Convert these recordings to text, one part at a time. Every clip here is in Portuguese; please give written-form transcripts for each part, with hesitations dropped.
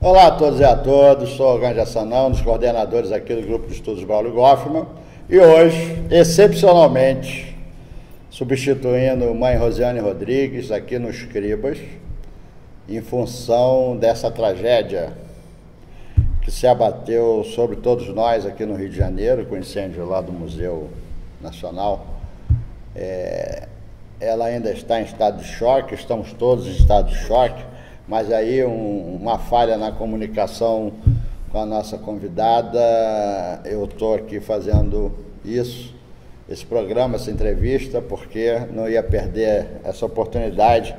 Olá a todos e a todas, sou o Ganja Sanão, um dos coordenadores aqui do Grupo de Estudos Braulio Goffman, e hoje, excepcionalmente, substituindo mãe Rosiane Rodrigues aqui nos Cribas, em função dessa tragédia que se abateu sobre todos nós aqui no Rio de Janeiro, com o incêndio lá do Museu Nacional. Ela ainda está em estado de choque, estamos todos em estado de choque, mas aí uma falha na comunicação com a nossa convidada, eu estou aqui fazendo esse programa, essa entrevista, porque não ia perder essa oportunidade de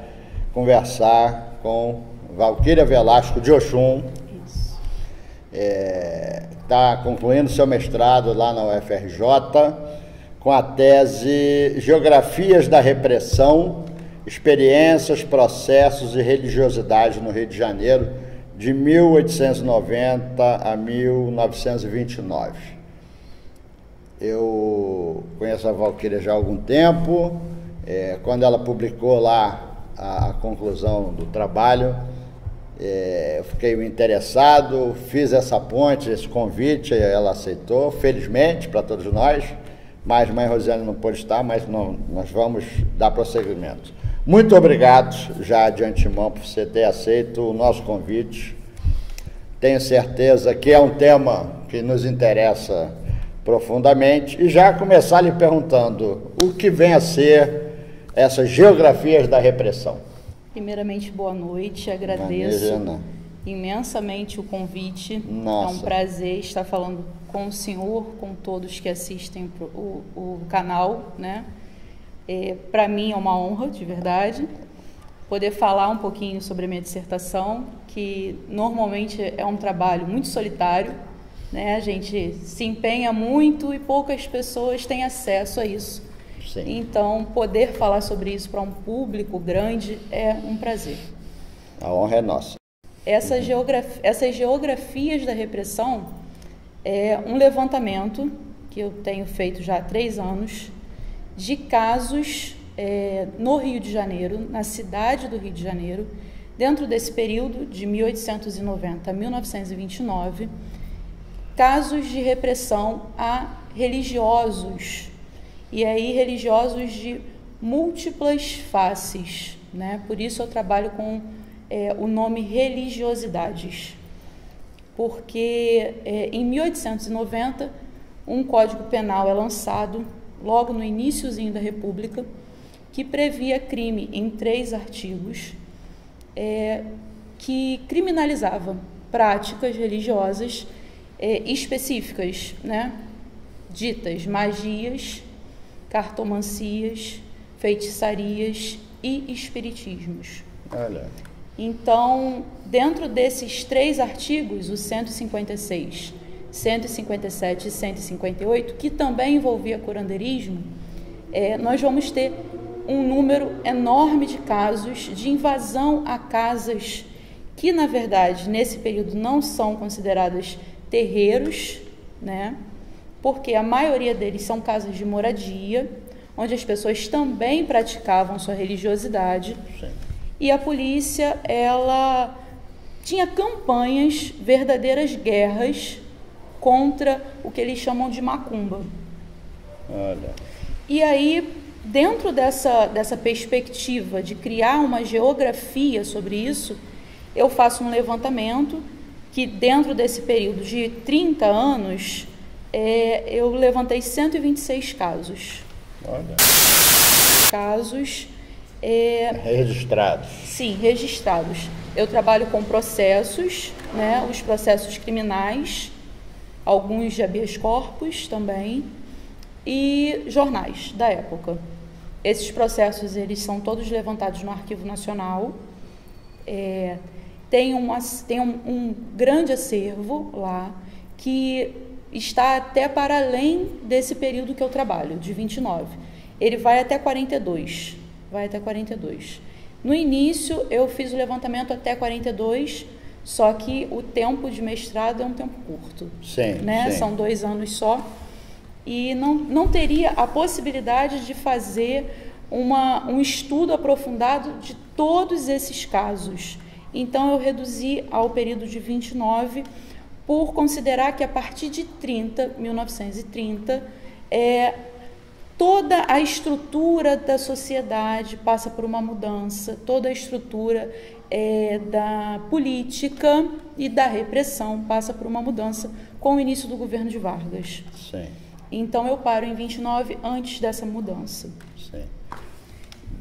conversar com Valquíria Velasco de Oxum. Está concluindo seu mestrado lá na UFRJ, com a tese Geografias da Repressão, Experiências, Processos e Religiosidade no Rio de Janeiro, de 1890 a 1929. Eu conheço a Valquíria já há algum tempo. Quando ela publicou lá a conclusão do trabalho, eu fiquei interessado, fiz essa ponte, esse convite, ela aceitou, felizmente para todos nós, mas mãe Rosiane não pôde estar, mas nós vamos dar prosseguimento. Muito obrigado já de antemão por você ter aceito o nosso convite. Tenho certeza que é um tema que nos interessa profundamente, e já começar lhe perguntando o que vem a ser essas geografias da repressão. Primeiramente, boa noite, agradeço imensamente o convite. Nossa. É um prazer estar falando com o senhor, com todos que assistem o canal, né? Para mim é uma honra, de verdade, poder falar um pouquinho sobre a minha dissertação, que normalmente é um trabalho muito solitário, né? A gente se empenha muito e poucas pessoas têm acesso a isso. Sim. Então, poder falar sobre isso para um público grande é um prazer. A honra é nossa. Essas geografias da repressão é um levantamento que eu tenho feito já há 3 anos de casos no Rio de Janeiro, na cidade do Rio de Janeiro, dentro desse período de 1890 a 1929, casos de repressão a religiosos, e aí religiosos de múltiplas faces, né? Por isso eu trabalho com o nome religiosidades, porque em 1890 um Código Penal é lançado logo no iniciozinho da República, que previa crime em 3 artigos, que criminalizava práticas religiosas específicas, né? Ditas magias, cartomancias, feitiçarias e espiritismos. Olha. Então, dentro desses 3 artigos, o 156, 157 e 158, que também envolvia curandeirismo, nós vamos ter um número enorme de casos de invasão a casas que, na verdade, nesse período não são consideradas terreiros, né? Porque a maioria deles são casas de moradia, onde as pessoas também praticavam sua religiosidade. Sim. E a polícia, ela tinha campanhas, verdadeiras guerras contra o que eles chamam de macumba. Olha. E aí, dentro dessa perspectiva de criar uma geografia sobre isso, eu faço um levantamento que, dentro desse período de 30 anos, eu levantei 126 casos. Olha. Casos... registrados. Sim, registrados. Eu trabalho com processos, né, os processos criminais, alguns de habeas corpus também, e jornais da época. Esses processos, eles são todos levantados no Arquivo Nacional. Tem um grande acervo lá, que está até para além desse período que eu trabalho, de 29. Ele vai até 42. No início, eu fiz o levantamento até 42, só que o tempo de mestrado é um tempo curto. Sim, né? sim. São 2 anos só. E não teria a possibilidade de fazer um estudo aprofundado de todos esses casos. Então, eu reduzi ao período de 29, por considerar que a partir de 1930, toda a estrutura da sociedade passa por uma mudança, toda a estrutura da política e da repressão passa por uma mudança com o início do governo de Vargas. Sim. Então, eu paro em 29 antes dessa mudança. Sim.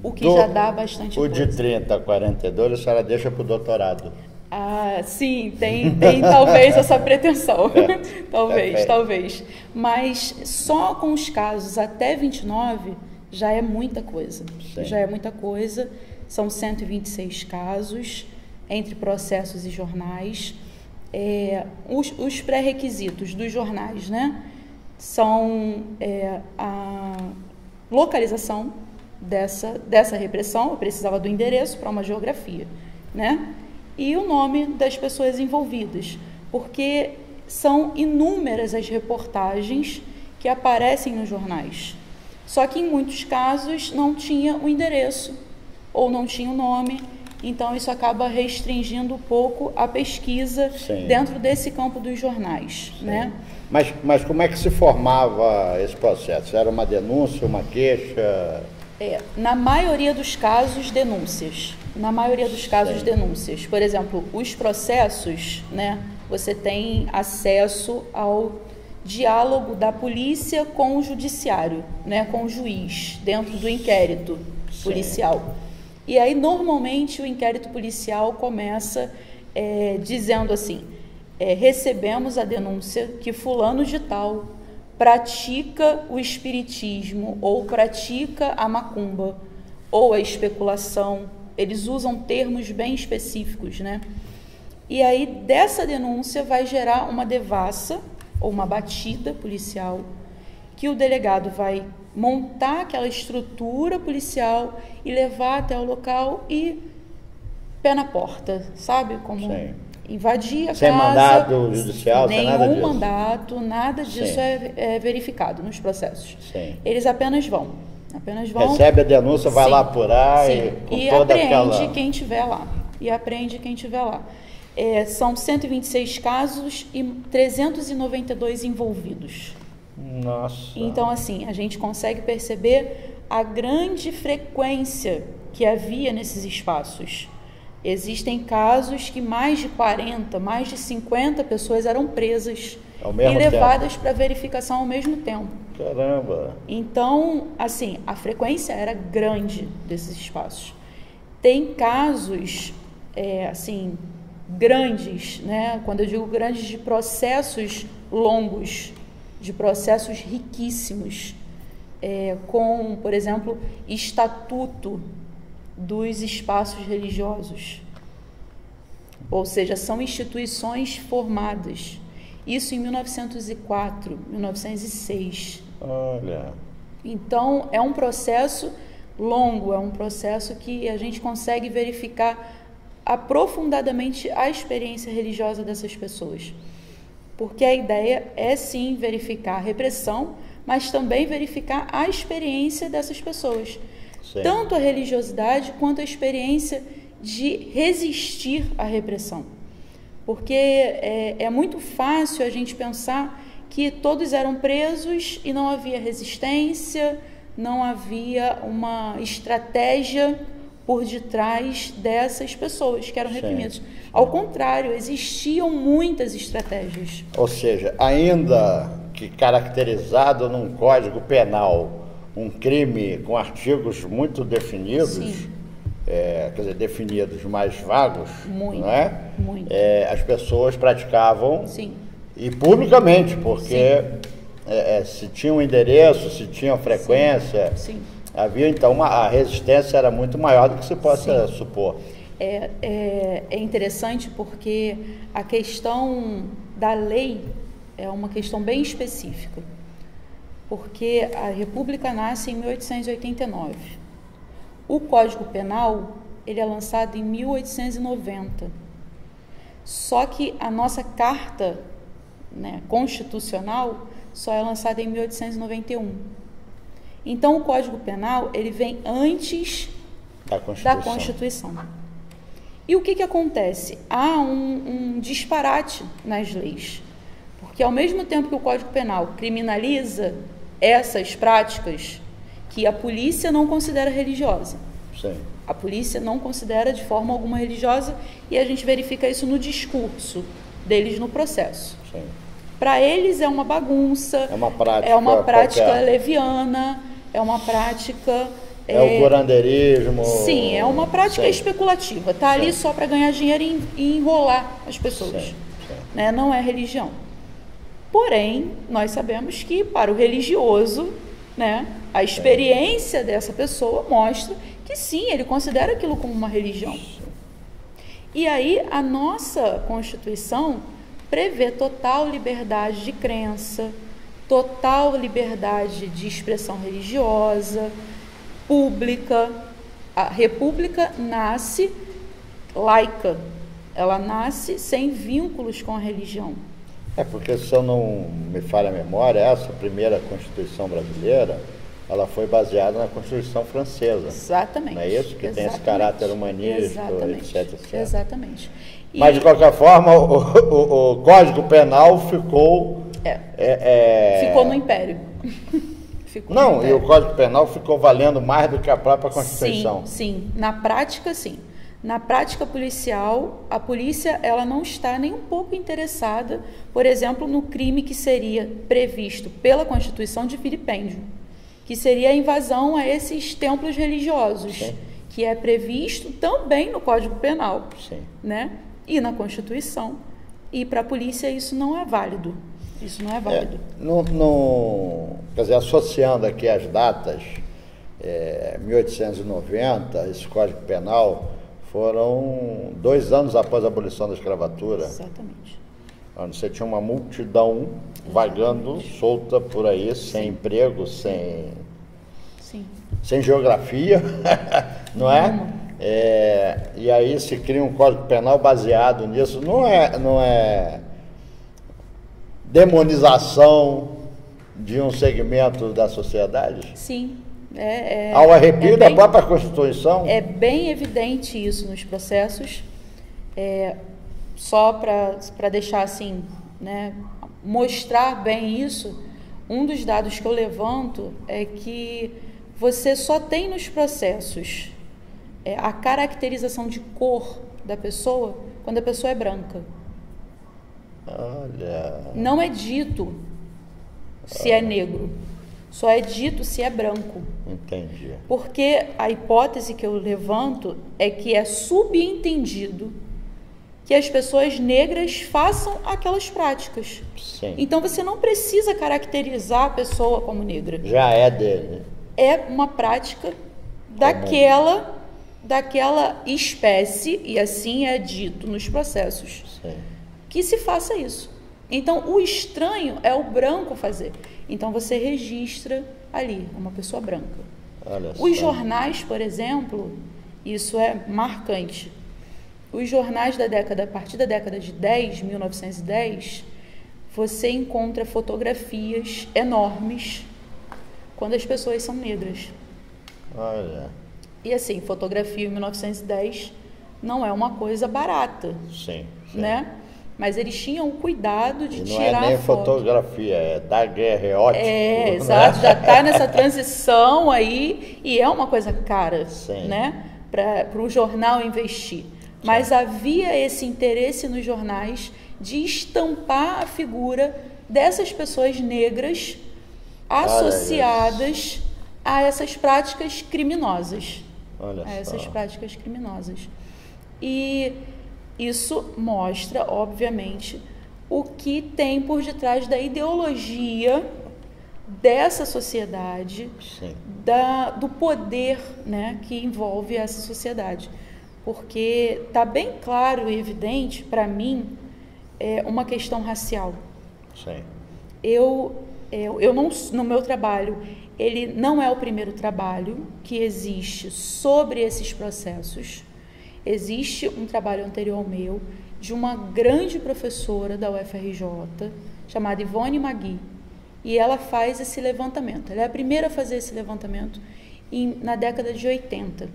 O que já dá bastante coisa. O de 30 a 42, a senhora deixa para o doutorado. Ah, sim, tem talvez essa pretensão. Talvez. Mas só com os casos até 29 já é muita coisa. Sim. Já é muita coisa. São 126 casos entre processos e jornais. Os pré-requisitos dos jornais, né, são a localização dessa repressão. Eu precisava do endereço para uma geografia, né? E o nome das pessoas envolvidas, porque são inúmeras as reportagens que aparecem nos jornais. Só que em muitos casos não tinha o endereço ou não tinha o nome, então isso acaba restringindo um pouco a pesquisa. Sim. Dentro desse campo dos jornais, né? Mas como é que se formava esse processo? Era uma denúncia, uma queixa? Na maioria dos casos, denúncias. Na maioria dos casos, sim, denúncias. Por exemplo, os processos, né, você tem acesso ao diálogo da polícia com o judiciário, né, com o juiz, dentro do inquérito policial. Sim. E aí, normalmente, o inquérito policial começa dizendo assim: recebemos a denúncia que fulano de tal pratica o espiritismo, ou pratica a macumba, ou a especulação. Eles usam termos bem específicos, né? E aí, dessa denúncia vai gerar uma devassa, ou uma batida policial, que o delegado vai montar aquela estrutura policial e levar até o local e pé na porta, sabe? Como sim, invadir a casa. Sem mandado judicial, sem nada disso. Nenhum mandato, nada disso é verificado nos processos. Sim. Eles apenas vão. Recebe a denúncia, vai lá apurar e apreende quem tiver lá. São 126 casos e 392 envolvidos. Nossa. Então, assim, a gente consegue perceber a grande frequência que havia nesses espaços. Existem casos que mais de 40, mais de 50 pessoas eram presas e levadas para verificação ao mesmo tempo. Caramba! Então, assim, a frequência era grande desses espaços. Tem casos, assim, grandes, né? Quando eu digo grandes, de processos longos, de processos riquíssimos, com, por exemplo, estatuto dos espaços religiosos. Ou seja, são instituições formadas. Isso em 1904, 1906. Olha. Então, é um processo longo, é um processo que a gente consegue verificar aprofundadamente a experiência religiosa dessas pessoas. Porque a ideia é, sim, verificar a repressão, mas também verificar a experiência dessas pessoas. Sim. Tanto a religiosidade quanto a experiência de resistir à repressão. Porque é muito fácil a gente pensar que todos eram presos e não havia resistência, não havia uma estratégia por detrás dessas pessoas que eram reprimidas. Sim. Ao contrário, existiam muitas estratégias. Ou seja, ainda que caracterizado num Código Penal, um crime com artigos muito definidos, quer dizer, definidos mais vagos, muito, não é? Muito. As pessoas praticavam, sim, e publicamente, porque se tinha um endereço, se tinha frequência, sim. Havia então a resistência era muito maior do que se possa supor. É interessante porque a questão da lei é uma questão bem específica, porque a República nasce em 1889. O Código Penal ele é lançado em 1890. Só que a nossa Carta, né, Constitucional só é lançada em 1891. Então, o Código Penal ele vem antes da Constituição. E o que acontece? Há um disparate nas leis, porque ao mesmo tempo que o Código Penal criminaliza essas práticas que a polícia não considera religiosa. Sim. A polícia não considera de forma alguma religiosa e a gente verifica isso no discurso deles no processo. Para eles é uma bagunça, é uma prática leviana, é uma prática... É o curandeirismo. Sim, é uma prática especulativa. Está ali só para ganhar dinheiro e enrolar as pessoas. Né? Não é religião. Porém, nós sabemos que para o religioso, né, a experiência dessa pessoa mostra que sim, ele considera aquilo como uma religião. E aí a nossa Constituição prevê total liberdade de crença, total liberdade de expressão religiosa, pública. A república nasce laica, ela nasce sem vínculos com a religião. Porque, se eu não me falha a memória, essa primeira Constituição brasileira, ela foi baseada na Constituição francesa. Exatamente. Não é isso? Que tem esse caráter humanista, etc. Exatamente. Mas, de qualquer forma, o Código Penal ficou... ficou no Império. E o Código Penal ficou valendo mais do que a própria Constituição. Sim. Na prática, sim. Na prática policial, a polícia ela não está nem um pouco interessada, por exemplo, no crime que seria previsto pela Constituição de vilipêndio, que seria a invasão a esses templos religiosos, que é previsto também no Código Penal, né? E na Constituição. E para a polícia isso não é válido. Isso não é válido. Quer dizer, associando aqui as datas, 1890, esse Código Penal foram 2 anos após a abolição da escravatura. Exatamente. Onde você tinha uma multidão vagando solta por aí, sem emprego, sem geografia, não é? E aí se cria um Código Penal baseado nisso. Não é demonização de um segmento da sociedade? Sim. Ao arrepio da própria Constituição? É bem evidente isso nos processos. Só para deixar assim, né, mostrar bem isso, um dos dados que eu levanto é que você só tem nos processos a caracterização de cor da pessoa quando a pessoa é branca. Olha. Não é dito se é negro, só é dito se é branco. Entendi. Porque a hipótese que eu levanto é que é subentendido que as pessoas negras façam aquelas práticas. Sim. Então você não precisa caracterizar a pessoa como negra. Já é dele. É uma prática daquela espécie, e assim é dito nos processos, que se faça isso. Então o estranho é o branco fazer. Então você registra ali uma pessoa branca. Os jornais, por exemplo, isso é marcante. Os jornais a partir da década de 1910, você encontra fotografias enormes quando as pessoas são negras. Olha. E assim, fotografia em 1910 não é uma coisa barata. Sim. Né? Mas eles tinham o cuidado de tirar a foto. Não é nem fotografia, é daguerreótipo. Exato, já está nessa transição aí, e é uma coisa cara, né? Para o jornal investir. Mas havia esse interesse nos jornais de estampar a figura dessas pessoas negras associadas a essas práticas criminosas. Práticas criminosas. E isso mostra, obviamente, o que tem por detrás da ideologia dessa sociedade, do poder, né, que envolve essa sociedade. Porque está bem claro e evidente, para mim, uma questão racial. Eu não, no meu trabalho, ele não é o primeiro trabalho que existe sobre esses processos. Existe um trabalho anterior ao meu, de uma grande professora da UFRJ, chamada Ivone Magui, e ela faz esse levantamento. Ela é a primeira a fazer esse levantamento na década de 80,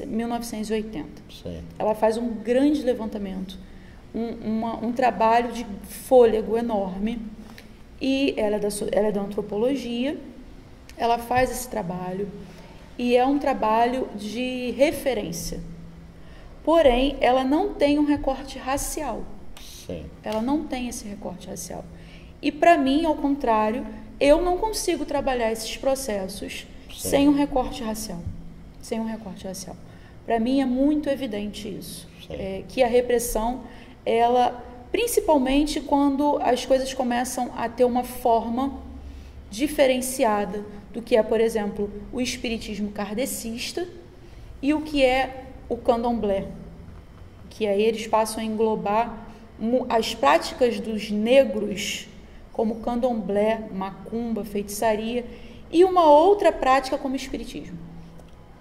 1980. Sim. Ela faz um grande levantamento, um trabalho de fôlego enorme, e ela é da antropologia, ela faz esse trabalho, e é um trabalho de referência. Porém, ela não tem um recorte racial. Sim. Ela não tem esse recorte racial. E para mim, ao contrário, eu não consigo trabalhar esses processos sem um recorte racial. Sem um recorte racial. Para mim é muito evidente isso. Que a repressão, ela, principalmente quando as coisas começam a ter uma forma diferenciada do que é, por exemplo, o espiritismo kardecista e o que é o candomblé, que aí eles passam a englobar as práticas dos negros, como candomblé, macumba, feitiçaria, e uma outra prática como espiritismo.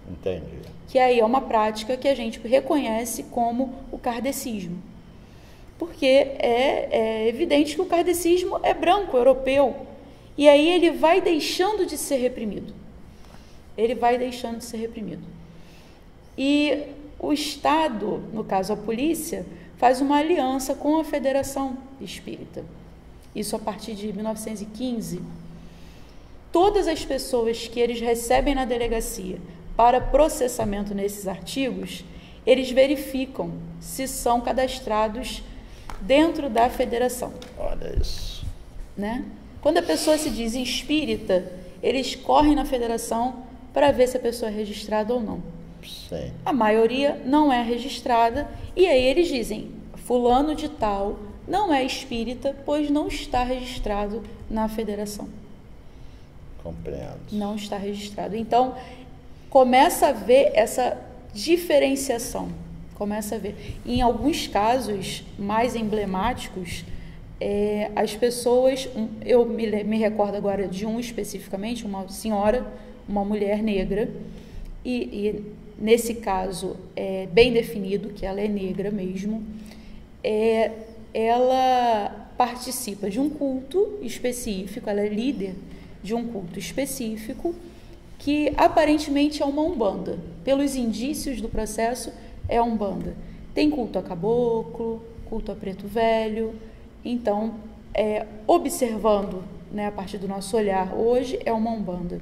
Entendi. Que aí é uma prática que a gente reconhece como o kardecismo. Porque é evidente que o kardecismo é branco, europeu, e aí ele vai deixando de ser reprimido. Ele vai deixando de ser reprimido. E o Estado, no caso a polícia, faz uma aliança com a Federação Espírita. Isso a partir de 1915. Todas as pessoas que eles recebem na delegacia para processamento nesses artigos, eles verificam se são cadastrados dentro da federação. Olha isso. Né? Quando a pessoa se diz espírita, eles correm na federação para ver se a pessoa é registrada ou não. Sim. A maioria não é registrada, e aí eles dizem, fulano de tal não é espírita, pois não está registrado na federação. Compreendo. Não está registrado. Então, começa a ver essa diferenciação. Começa a ver. Em alguns casos mais emblemáticos, as pessoas, eu me recordo agora de um especificamente, uma senhora, uma mulher negra, e nesse caso é bem definido que ela é negra mesmo, ela participa de um culto específico, ela é líder de um culto específico, que aparentemente é uma umbanda. Pelos indícios do processo, é a umbanda. Tem culto a caboclo, culto a preto velho. Então, observando, né, a partir do nosso olhar hoje, é uma umbanda.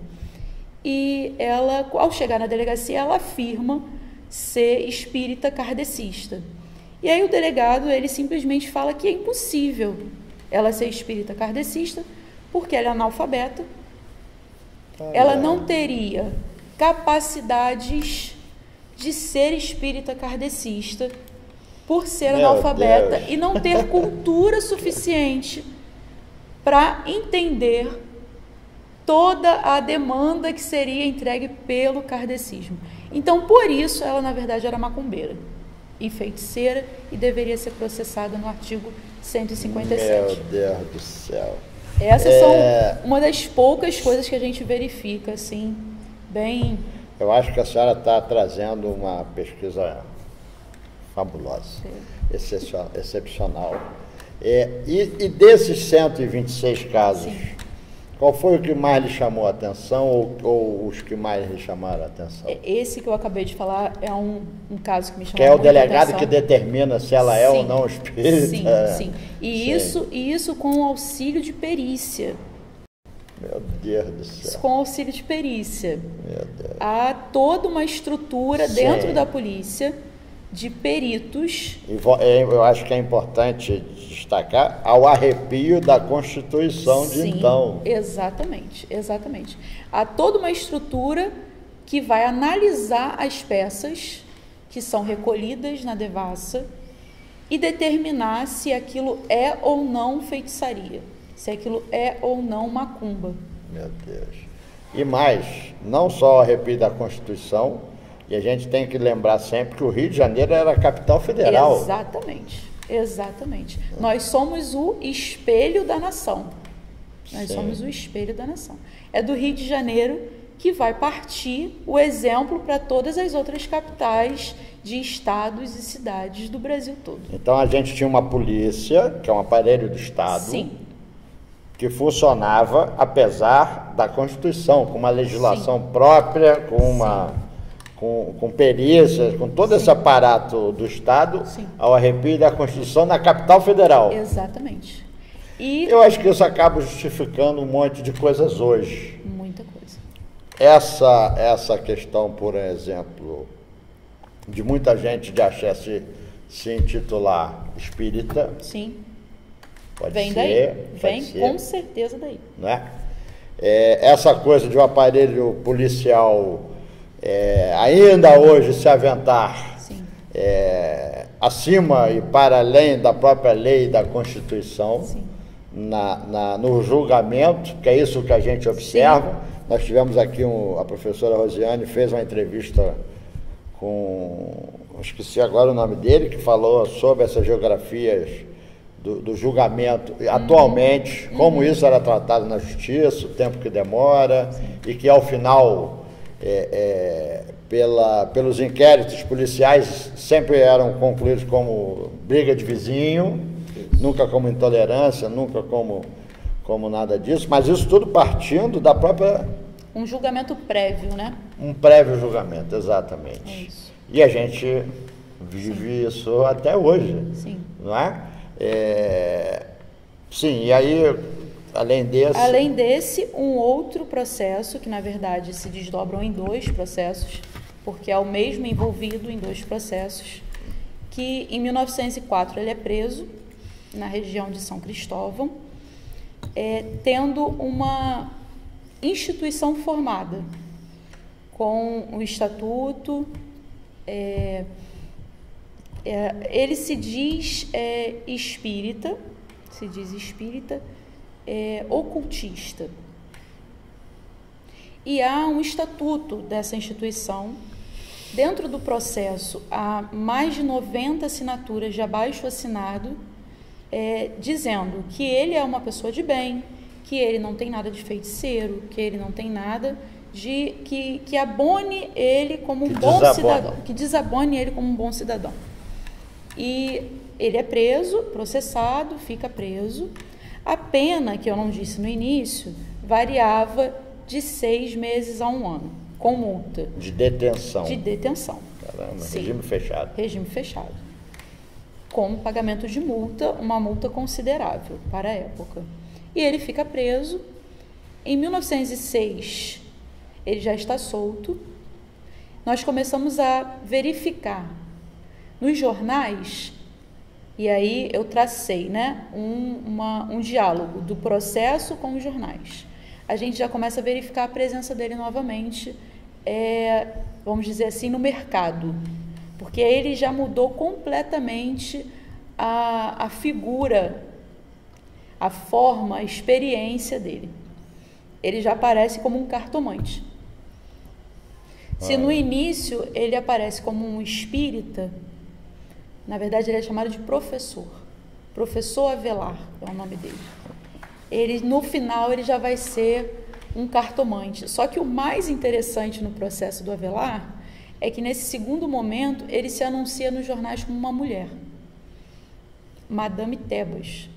E ela, ao chegar na delegacia, ela afirma ser espírita kardecista. E aí o delegado, ele simplesmente fala que é impossível ela ser espírita kardecista, porque ela é analfabeta, ela não teria capacidades de ser espírita kardecista, por ser analfabeta e não ter cultura suficiente para entender toda a demanda que seria entregue pelo kardecismo. Então, por isso, ela, na verdade, era macumbeira e feiticeira e deveria ser processada no artigo 157. Meu Deus do céu. Essas são uma das poucas coisas que a gente verifica, assim, bem... Eu acho que a senhora está trazendo uma pesquisa fabulosa, excepcional. E desses 126 casos, sim, qual foi o que mais lhe chamou a atenção ou os que mais lhe chamaram a atenção? Esse que eu acabei de falar é um caso que me chamou a atenção. Que é o delegado atenção, que determina se ela é ou não espírita. Sim, sim. E isso com o auxílio de perícia. Meu Deus do céu. Isso com auxílio de perícia. Meu Deus. Há toda uma estrutura, sim, dentro da polícia de peritos. Eu acho que é importante destacar ao arrepio da Constituição de então. Exatamente, exatamente. Há toda uma estrutura que vai analisar as peças que são recolhidas na devassa e determinar se aquilo é ou não feitiçaria, se aquilo é ou não macumba. Meu Deus. E mais, não só o arrepio da Constituição, e a gente tem que lembrar sempre que o Rio de Janeiro era a capital federal. Exatamente, exatamente. Nós somos o espelho da nação. Nós Sim. somos o espelho da nação. É do Rio de Janeiro que vai partir o exemplo para todas as outras capitais de estados e cidades do Brasil todo. Então a gente tinha uma polícia, que é um aparelho do Estado, sim, que funcionava apesar da Constituição, com uma legislação própria, com perícias, com todo esse aparato do Estado, ao arrepio da Constituição na capital federal. Exatamente. E eu acho que isso acaba justificando um monte de coisas hoje. Muita coisa. Essa questão, por exemplo, de muita gente de axé se intitular espírita. Sim. Pode ser, com certeza daí. Não é? Essa coisa de um aparelho policial ainda hoje se aventar acima e para além da própria lei e da Constituição no julgamento, que é isso que a gente observa. Sim. Nós tivemos aqui a professora Rosiane fez uma entrevista esqueci agora o nome dele, que falou sobre essas geografias do julgamento atualmente, como isso era tratado na justiça, o tempo que demora, e que ao final, pelos inquéritos policiais, sempre eram concluídos como briga de vizinho, nunca como intolerância, nunca como nada disso, mas isso tudo partindo da própria... Um julgamento prévio, né? Um prévio julgamento, exatamente. É isso. E a gente vive isso até hoje, não é? Sim, e aí, além desse, um outro processo, que na verdade se desdobram em dois processos, porque é o mesmo envolvido em dois processos, que em 1904 ele é preso na região de São Cristóvão, tendo uma instituição formada com o estatuto. Ele se diz espírita, ocultista. E há um estatuto dessa instituição. Dentro do processo, há mais de 90 assinaturas de abaixo-assinado, dizendo que ele é uma pessoa de bem, que ele não tem nada de feiticeiro, que ele não tem nada que abone ele como um bom cidadão, que desabone ele como um bom cidadão. E ele é preso, processado, fica preso. A pena, que eu não disse no início, variava de 6 meses a 1 ano, com multa. De detenção. De detenção. Caramba, regime fechado. Regime fechado. Com pagamento de multa, uma multa considerável para a época. E ele fica preso. Em 1906, ele já está solto. Nós começamos a verificar nos jornais, e aí eu tracei, né, um diálogo do processo com os jornais. A gente já começa a verificar a presença dele novamente, vamos dizer assim, no mercado, porque ele já mudou completamente a figura, a forma, a experiência dele. Ele já aparece como um cartomante. Se no início ele aparece como um espírita, na verdade ele é chamado de professor. Professor Avelar é o nome dele. No final ele já vai ser um cartomante. Só que o mais interessante no processo do Avelar é que nesse segundo momento ele se anuncia nos jornais como uma mulher. Madame Tebas.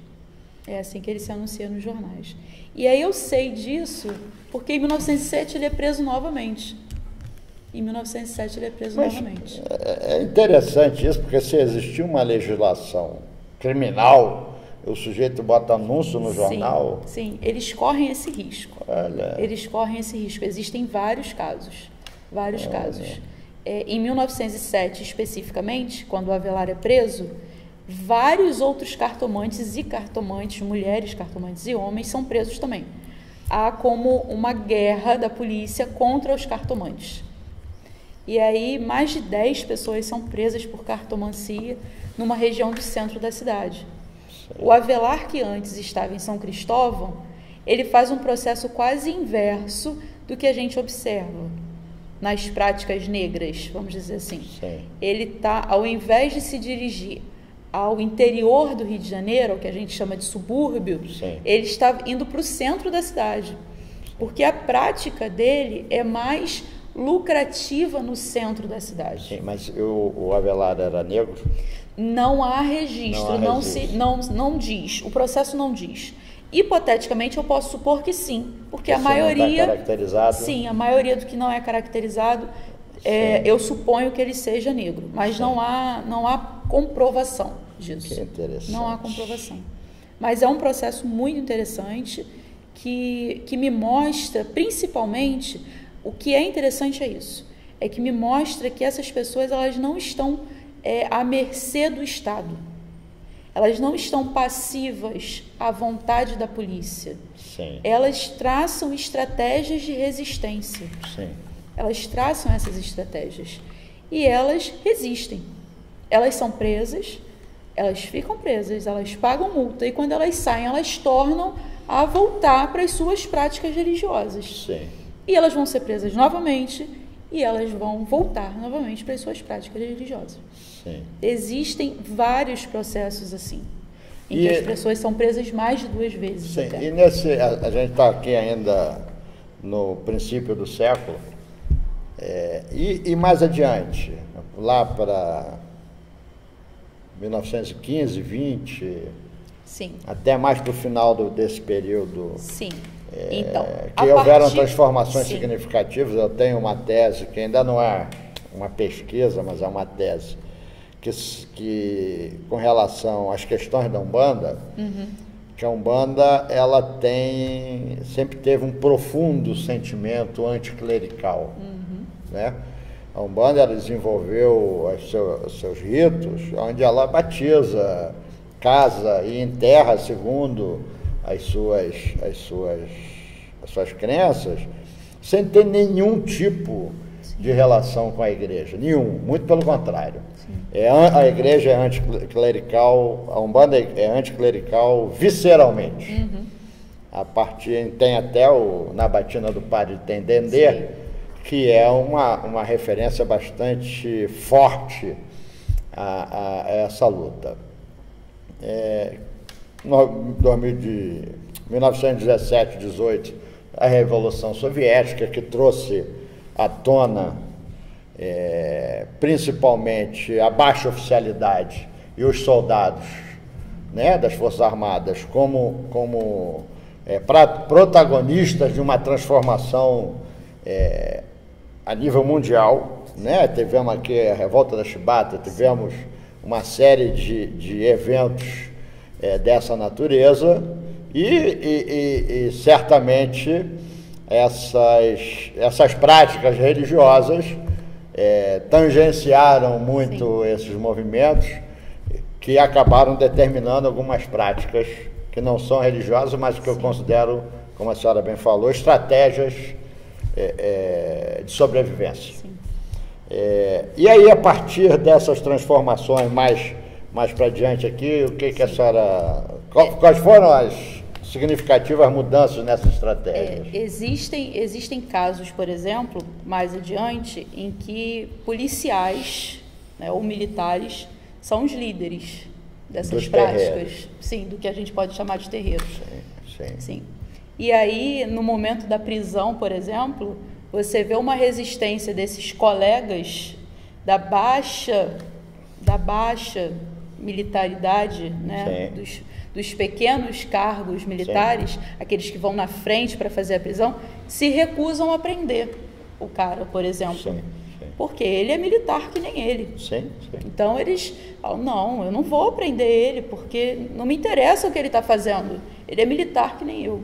É assim que ele se anuncia nos jornais. E aí eu sei disso porque em 1907 ele é preso novamente. Em 1907 ele é preso novamente. É interessante isso, porque se existir uma legislação criminal, o sujeito bota anúncio no jornal... Sim, eles correm esse risco. Olha. Eles correm esse risco. Existem vários casos. Casos. Em 1907, especificamente, quando o Avelar é preso, vários outros cartomantes e cartomantes, mulheres cartomantes e homens, são presos também. Há como uma guerra da polícia contra os cartomantes. E aí, mais de 10 pessoas são presas por cartomancia numa região do centro da cidade. O Avelar, que antes estava em São Cristóvão, ele faz um processo quase inverso do que a gente observa nas práticas negras, vamos dizer assim. Ele está, ao invés de se dirigir ao interior do Rio de Janeiro, o que a gente chama de subúrbio, ele está indo para o centro da cidade, porque a prática dele é mais lucrativa no centro da cidade. Sim, mas o Avelar era negro? Não há registro, não diz. O processo não diz. Hipoteticamente, eu posso supor que sim, porque a Você maioria... não está caracterizado? Sim, a maioria do que não é caracterizado, eu suponho que ele seja negro, mas não há comprovação disso. Que interessante. Não há comprovação. Mas é um processo muito interessante que me mostra, principalmente, o que é interessante é isso, é que me mostra que essas pessoas elas não estão à mercê do Estado. Elas não estão passivas à vontade da polícia. Sim. Elas traçam estratégias de resistência. Sim. Elas traçam essas estratégias. E elas resistem. Elas são presas, elas ficam presas, elas pagam multa. E quando elas saem, elas tornam a voltar para as suas práticas religiosas. Sim. E elas vão ser presas novamente e elas vão voltar novamente para as suas práticas religiosas. Sim. Existem vários processos assim, em que as pessoas são presas mais de 2 vezes. Sim. Até. E a gente está aqui ainda no princípio do século, e mais adiante, lá para 1915, 20, Sim. até mais para o final desse período. Sim. Então, que houveram transformações significativas. Eu tenho uma tese que ainda não é uma pesquisa, mas é uma tese que com relação às questões da Umbanda, que a Umbanda ela sempre teve um profundo sentimento anticlerical, né? A Umbanda ela desenvolveu os seus ritos, onde ela batiza, casa e enterra segundo as suas crenças, sem ter nenhum tipo de relação com a igreja, nenhum, muito pelo contrário. A igreja é anticlerical, a Umbanda é anticlerical visceralmente. Tem até na batina do padre tem Dendê, que é uma referência bastante forte a essa luta. 1917, 18, a Revolução Soviética, que trouxe à tona principalmente a baixa oficialidade e os soldados, né, das Forças Armadas como protagonistas de uma transformação a nível mundial, né? Tivemos aqui a Revolta da Chibata, tivemos uma série de eventos dessa natureza e certamente essas práticas religiosas tangenciaram muito esses movimentos que acabaram determinando algumas práticas que não são religiosas, mas que eu considero, como a senhora bem falou, estratégias de sobrevivência. E aí, a partir dessas transformações mais para diante aqui, o que a senhora... Quais foram as significativas mudanças nessas estratégias? Existem casos, por exemplo, mais adiante, em que policiais, né, ou militares são os líderes dessas práticas. Terreiros. Sim, do que a gente pode chamar de terreiros. Sim. E aí, no momento da prisão, por exemplo, você vê uma resistência desses colegas da baixa militaridade, né, dos pequenos cargos militares, aqueles que vão na frente para fazer a prisão, se recusam a prender o cara, por exemplo. Porque ele é militar que nem ele. Então eles falam, não, eu não vou prender ele, porque não me interessa o que ele está fazendo. Ele é militar que nem eu.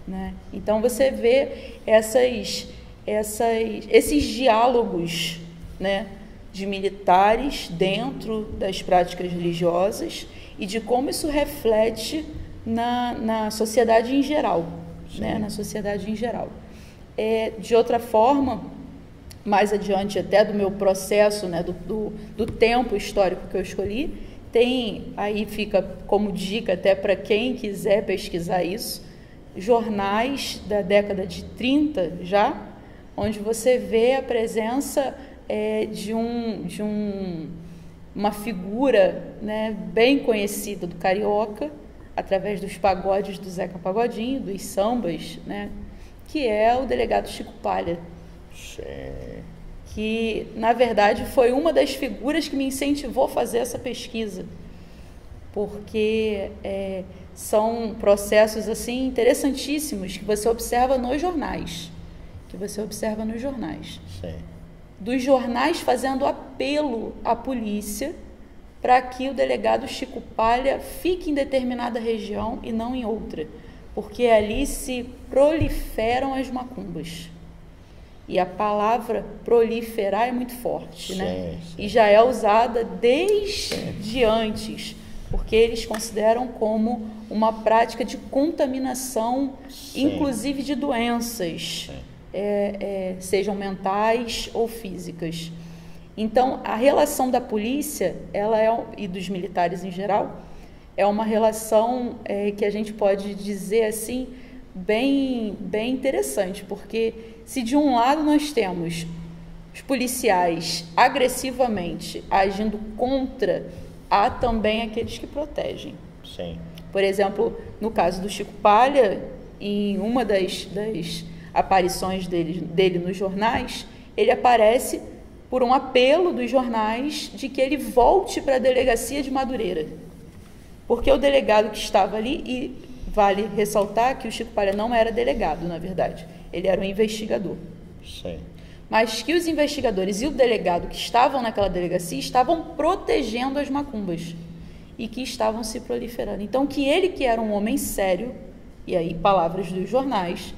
Né? Então você vê esses diálogos, né, de militares dentro das práticas religiosas e de como isso reflete na sociedade em geral. Né? Na sociedade em geral. De outra forma, mais adiante até do meu processo, né, do tempo histórico que eu escolhi, aí fica como dica até para quem quiser pesquisar isso, jornais da década de 30 já, onde você vê a presença de uma figura, né, bem conhecida do carioca, através dos pagodes do Zeca Pagodinho, dos sambas, né, que é o delegado Chico Palha. Que, na verdade, foi uma das figuras que me incentivou a fazer essa pesquisa. porque são processos assim interessantíssimos que você observa nos jornais, Sim. Dos jornais fazendo apelo à polícia para que o delegado Chico Palha fique em determinada região e não em outra, porque ali se proliferam as macumbas. E a palavra proliferar é muito forte, né? Sim. E já é usada desde antes, porque eles consideram como uma prática de contaminação, inclusive de doenças, sejam mentais ou físicas. Então, a relação da polícia, e dos militares em geral, é uma relação que a gente pode dizer assim, bem interessante, porque se de um lado nós temos os policiais agressivamente agindo contra, há também aqueles que protegem. Sim. Por exemplo, no caso do Chico Palha, em uma das aparições dele nos jornais, ele aparece por um apelo dos jornais de que ele volte para a delegacia de Madureira. Porque o delegado que estava ali, e vale ressaltar que o Chico Palha não era delegado, na verdade, ele era um investigador. Sim. Mas que os investigadores e o delegado que estavam naquela delegacia estavam protegendo as macumbas e que estavam se proliferando. Então, que ele, que era um homem sério, e aí palavras dos jornais,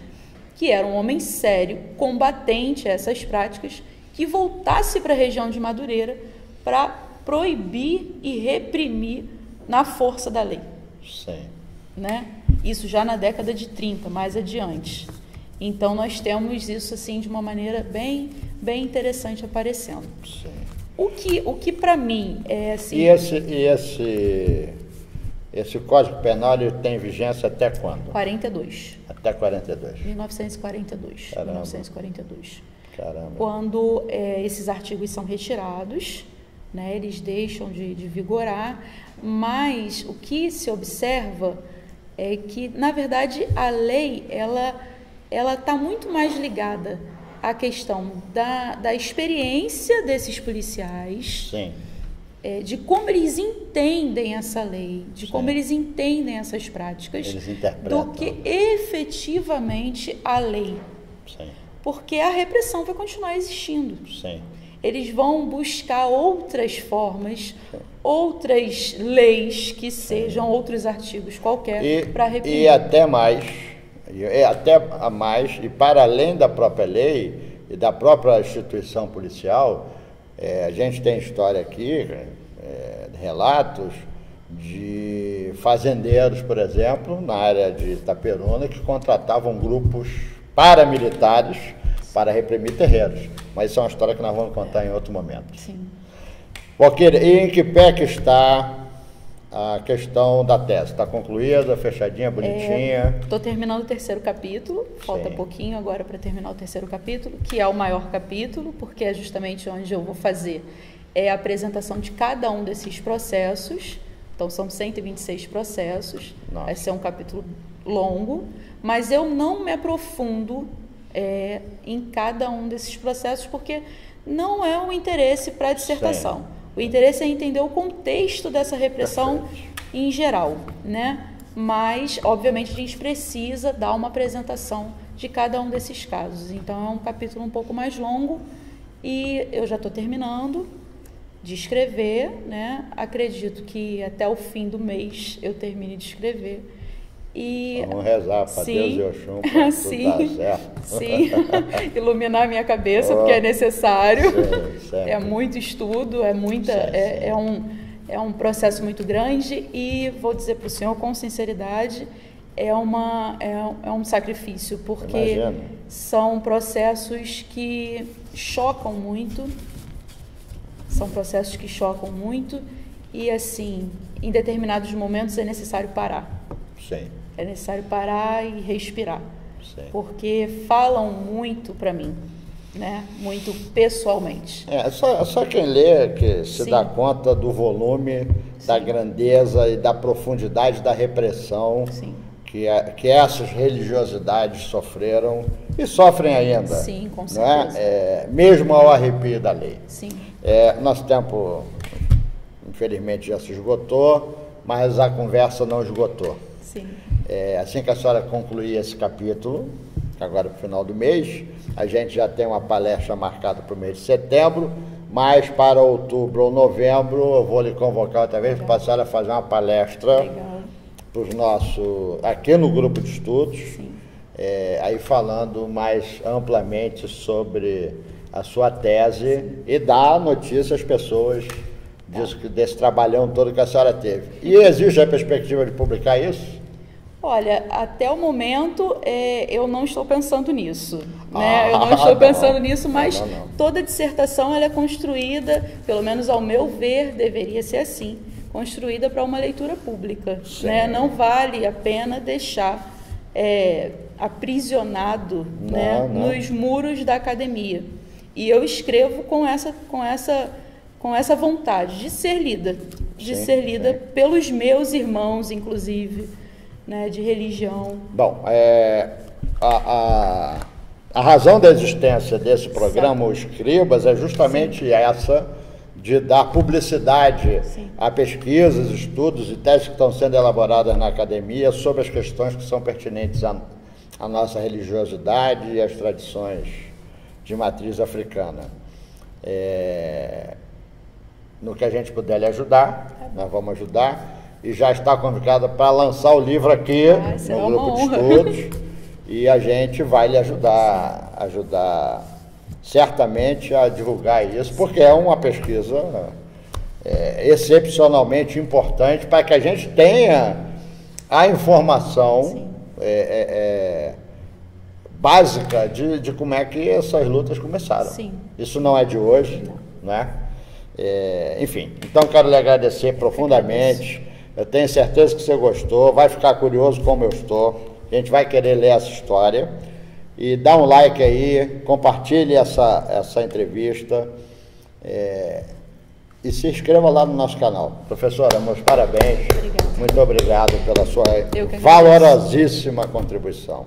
que era um homem sério, combatente a essas práticas, que voltasse para a região de Madureira para proibir e reprimir na força da lei. Sim. Né? Isso já na década de 30, mais adiante. Então, nós temos isso assim de uma maneira bem interessante aparecendo. Sim. O que para mim é assim... E esse Código Penal ele tem vigência até quando? 42. Até 42. 1942. Caramba. 1942. Caramba. Quando esses artigos são retirados, né, eles deixam de vigorar, mas o que se observa é que, na verdade, a lei ela está muito mais ligada à questão da experiência desses policiais, Sim. De como eles entendem essa lei, de Sim. como eles entendem essas práticas, Eles interpretam. do que efetivamente a lei. Sim. Porque a repressão vai continuar existindo. Sim. Eles vão buscar outras formas, outras leis que sejam outros artigos qualquer para reprimir. E até mais, e para além da própria lei e da própria instituição policial, a gente tem história aqui, relatos de fazendeiros, por exemplo, na área de Itaperuna, que contratavam grupos paramilitares para reprimir terreiros. Mas isso é uma história que nós vamos contar em outro momento. Sim. Walqueira, e em que pé que está a questão da tese? Está concluída, fechadinha, bonitinha? Estou terminando o terceiro capítulo, falta Sim. pouquinho agora para terminar o terceiro capítulo, que é o maior capítulo, porque é justamente onde eu vou fazer a apresentação de cada um desses processos. Então, são 126 processos. Nossa. Vai ser um capítulo longo, mas eu não me aprofundo em cada um desses processos, porque não é um interesse para a dissertação. Sim. O interesse é entender o contexto dessa repressão em geral, né? Mas, obviamente, a gente precisa dar uma apresentação de cada um desses casos. Então, é um capítulo um pouco mais longo e eu já estou terminando de escrever, né? Acredito que até o fim do mês eu termine de escrever. E vamos rezar para Deus e Oxum para tudo dar certo. Sim, iluminar a minha cabeça, porque é necessário. Sim. É muito estudo, é um processo muito grande e vou dizer para o senhor com sinceridade, é um sacrifício, porque Imagino. São processos que chocam muito, e assim, em determinados momentos é necessário parar. Sim. É necessário parar e respirar, Sim. porque falam muito para mim, né? Muito pessoalmente. Só quem lê que se Sim. dá conta do volume, da grandeza e da profundidade da repressão Sim. que essas religiosidades sofreram e sofrem ainda. Sim, com não certeza. mesmo ao arrepio da lei. Sim. Nosso tempo, infelizmente, já se esgotou, mas a conversa não esgotou. Sim. Assim que a senhora concluir esse capítulo, agora para o final do mês, a gente já tem uma palestra marcada para o mês de setembro, mas para outubro ou novembro eu vou lhe convocar outra vez para a senhora fazer uma palestra para os nossos, aqui no grupo de estudos, aí falando mais amplamente sobre a sua tese e dar notícia às pessoas desse trabalhão todo que a senhora teve. E existe a perspectiva de publicar isso? Olha, até o momento eu não estou pensando nisso, né? Eu não estou pensando nisso, mas toda dissertação ela é construída, pelo menos ao meu ver, deveria ser assim, construída para uma leitura pública, né? Não vale a pena deixar aprisionado, né, nos muros da academia. E eu escrevo com essa vontade de ser lida, pelos meus irmãos, inclusive, né, de religião. Bom, a razão da existência desse programa, o Escribas, é justamente essa, de dar publicidade a pesquisas, estudos e teses que estão sendo elaboradas na academia sobre as questões que são pertinentes à nossa religiosidade e às tradições de matriz africana. No que a gente puder lhe ajudar, nós vamos ajudar. E já está convocada para lançar o livro aqui no grupo de estudos, e a gente vai lhe ajudar certamente a divulgar isso, porque é uma pesquisa excepcionalmente importante para que a gente tenha a informação básica de como é que essas lutas começaram. Isso não é de hoje, né? Enfim, então quero lhe agradecer profundamente. Eu tenho certeza que você gostou, vai ficar curioso como eu estou. A gente vai querer ler essa história. E dá um like aí, compartilhe essa entrevista e se inscreva lá no nosso canal. Professora, meus parabéns. Obrigada. Muito obrigado pela sua valorosíssima contribuição.